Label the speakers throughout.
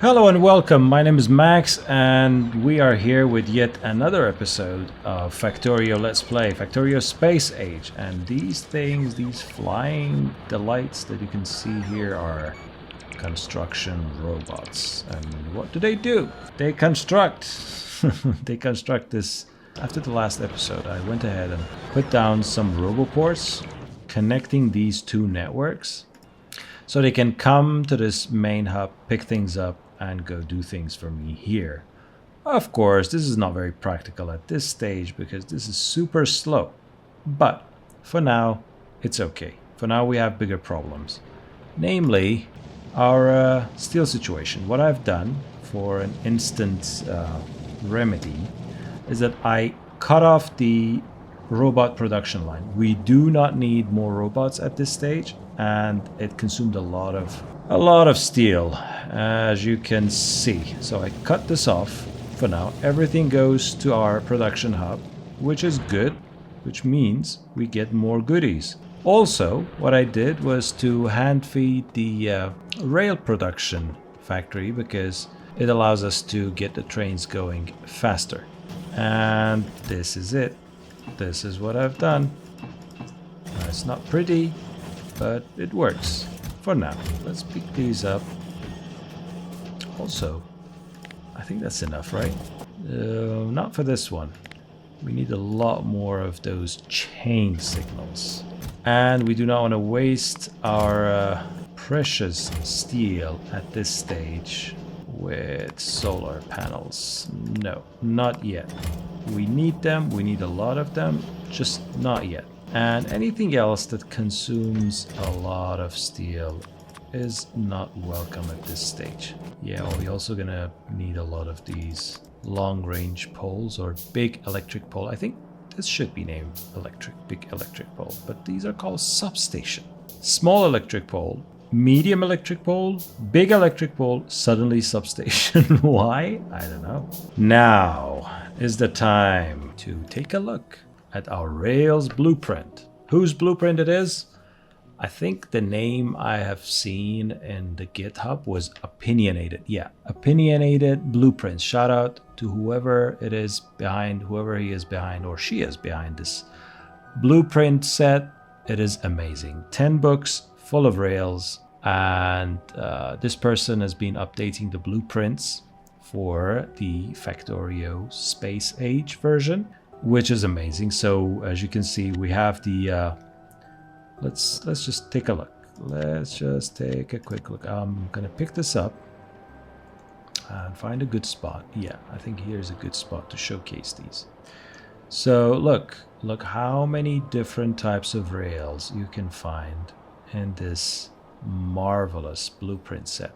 Speaker 1: Hello and welcome. My name is Max, and we are here with yet another episode of Factorio Let's Play, Factorio Space Age. And these things, these flying delights that you can see here are construction robots. And what do? They construct. They construct this. After the last episode, I went ahead and put down some roboports connecting these two networks so they can come to this main hub, pick things up, and go do things for me here. Of course, this is not very practical at this stage because this is super slow. But for now, it's okay. For now, we have bigger problems. Namely, our steel situation. What I've done for an instant remedy is that I cut off the robot production line. We do not need more robots at this stage, and it consumed a lot of steel, as you can see. So I cut this off for now. Everything goes to our production hub, which is good, which means we get more goodies. Also, what I did was to hand feed the rail production factory because it allows us to get the trains going faster. And this is it. This is what I've done. It's not pretty, but it works for now. Let's pick these up. Also, I think that's enough, right? Not for this one. We need a lot more of those chain signals. And we do not want to waste our precious steel at this stage with solar panels. No, not yet. We need them, we need a lot of them, just not yet. And anything else that consumes a lot of steel is not welcome at this stage. Yeah, we're also gonna need a lot of these long-range poles or big electric pole. I think this should be named big electric pole, but these are called substation. Small electric pole, medium electric pole, big electric pole, suddenly substation. Why? I don't know. Now is the time to take a look at our Rails blueprint. Whose blueprint it is? I think the name I have seen in the GitHub was Opinionated. Yeah, Opinionated Blueprints. Shout out to whoever it is behind, whoever he is behind or she is behind this blueprint set. It is amazing. 10 books full of Rails, and this person has been updating the blueprints for the Factorio Space Age version, which is amazing. So as you can see, we have the let's just take a look. Let's just take a quick look. I'm gonna pick this up and find a good spot. Yeah, I think here's a good spot to showcase these. So look how many different types of rails you can find in this marvelous blueprint set,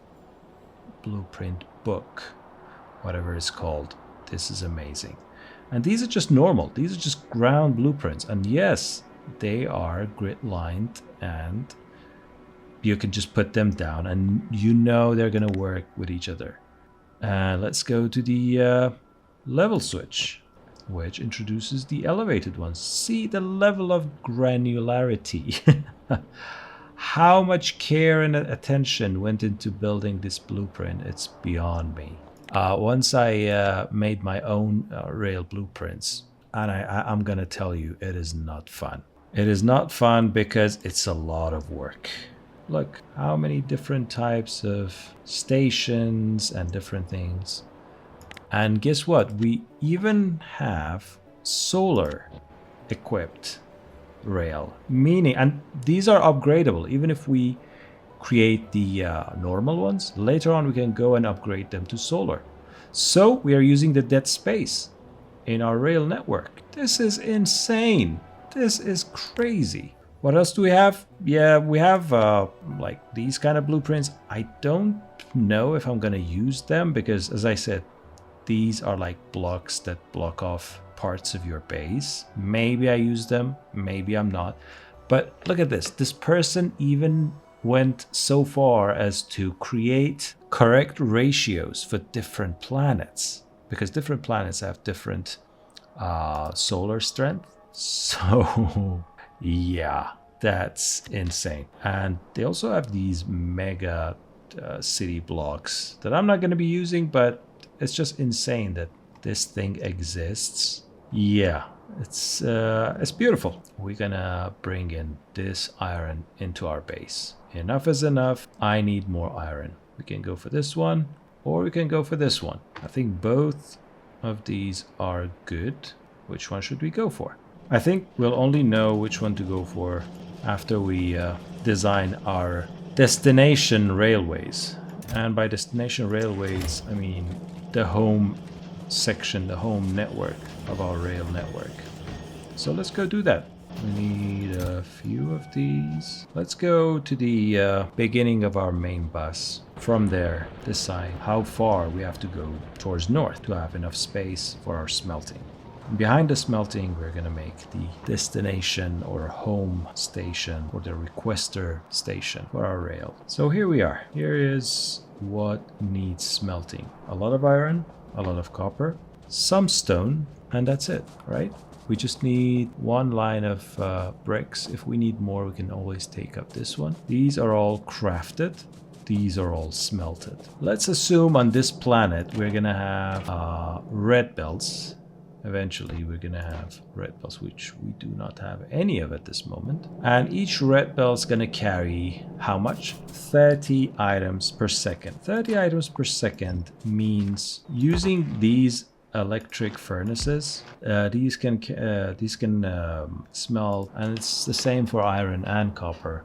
Speaker 1: blueprint book, whatever it's called. This is amazing. And these are just normal. These are just ground blueprints. And yes, they are grid lined, and you can just put them down and you know they're going to work with each other. Let's go to the level switch, which introduces the elevated ones. See the level of granularity. How much care and attention went into building this blueprint, it's beyond me. Once I made my own rail blueprints, and I'm gonna tell you, it is not fun. It is not fun because it's a lot of work. Look, how many different types of stations and different things. And guess what? We even have solar equipped rail, meaning, and these are upgradable. Even if we create the normal ones, later on we can go and upgrade them to solar. So we are using the dead space in our rail network. This is insane. This is crazy. What else do we have? Yeah, we have like these kind of blueprints. I don't know if I'm gonna use them because, as I said, these are like blocks that block off parts of your base. Maybe I use them, maybe I'm not. But look at this. This person even went so far as to create correct ratios for different planets, because different planets have different solar strength. So yeah, that's insane. And they also have these mega city blocks that I'm not going to be using, but it's just insane that this thing exists. Yeah, it's beautiful. We're gonna bring in this iron into our base. Enough is enough. I need more iron. We can go for this one, or we can go for this one. I think both of these are good. Which one should we go for? I think we'll only know which one to go for after we design our destination railways. And by destination railways, I mean the home section, the home network of our rail network. So let's go do that. We need a few of these. Let's go to the beginning of our main bus. From there, decide how far we have to go towards north to have enough space for our smelting. Behind the smelting, we're going to make the destination or home station or the requester station for our rail. So here we are. Here is what needs smelting. A lot of iron, a lot of copper, some stone, and that's it, right? We just need one line of bricks. If we need more, we can always take up this one. These are all crafted. These are all smelted. Let's assume on this planet, we're going to have red belts. Eventually, we're going to have red belts, which we do not have any of at this moment. And each red belt is going to carry how much? 30 items per second. 30 items per second means using these electric furnaces, these can smelt, and it's the same for iron and copper.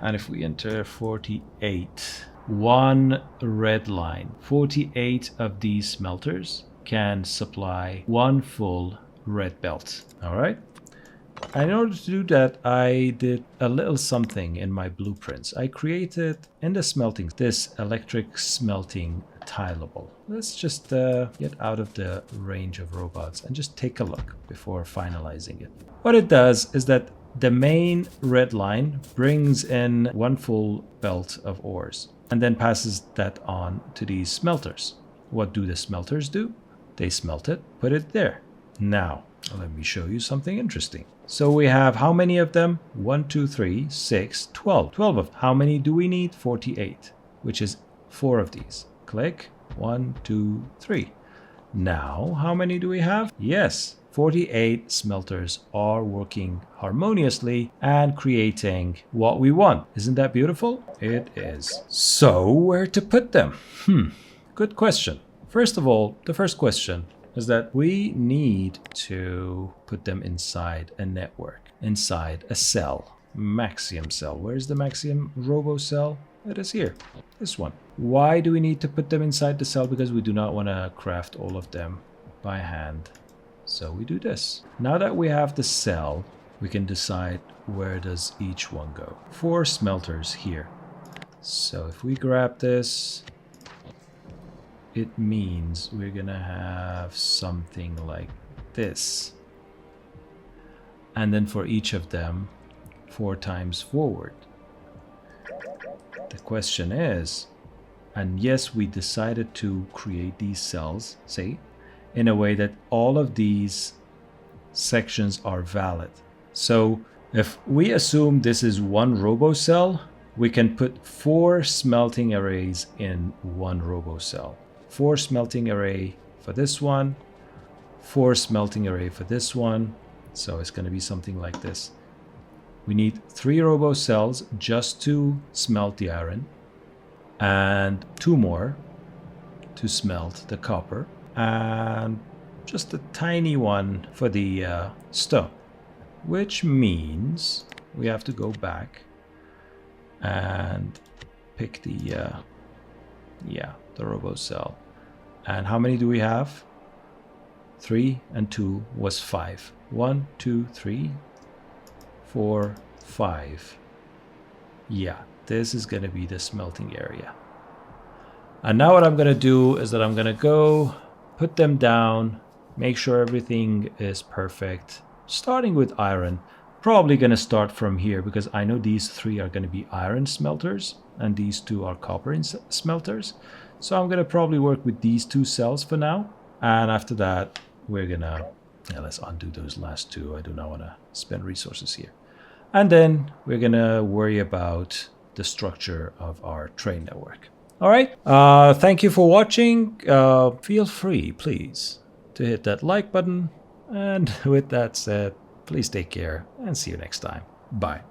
Speaker 1: And if we enter 48, one red line, 48 of these smelters can supply one full red belt. All right. And in order to do that, I did a little something in my blueprints. I created in the smelting this electric smelting tileable. Let's just get out of the range of robots and just take a look before finalizing it. What it does is that the main red line brings in one full belt of ores and then passes that on to these smelters. What do the smelters do? They smelt it, put it there. Now, let me show you something interesting. So we have how many of them? 1, 2, 3, 6, 12. 12 of how many do we need? 48, which is 4 of these. Click. 1, 2, 3. Now, how many do we have? Yes, 48 smelters are working harmoniously and creating what we want. Isn't that beautiful? It is. So, where to put them? Good question. First of all, the first question is that we need to put them inside a network, inside a cell, Maxiume cell. Where's the Maxiume robo cell? It is here, this one. Why do we need to put them inside the cell? Because we do not want to craft all of them by hand. So we do this. Now that we have the cell, we can decide where does each one go. 4 smelters here. So if we grab this, it means we're gonna have something like this. And then for each of them, 4 times forward. The question is, and yes, we decided to create these cells, see, in a way that all of these sections are valid. So if we assume this is one robo cell, we can put 4 smelting arrays in one robo cell. 4 smelting array for this one, 4 smelting array for this one. So it's going to be something like this. We need 3 robo cells just to smelt the iron, and 2 more to smelt the copper, and just a tiny one for the stone, which means we have to go back and pick the robo cell. And how many do we have? 3 and 2 was 5. 1, 2, 3, 4, 5. Yeah, this is going to be the smelting area. And now what I'm going to do is that I'm going to go put them down, make sure everything is perfect. Starting with iron, probably going to start from here because I know these 3 are going to be iron smelters and these 2 are copper smelters. So I'm going to probably work with these 2 cells for now. And after that, we're going to, let's undo those last 2. I do not want to spend resources here. And then we're going to worry about the structure of our train network. All right. Thank you for watching. Feel free, please, to hit that like button. And with that said, please take care and see you next time. Bye.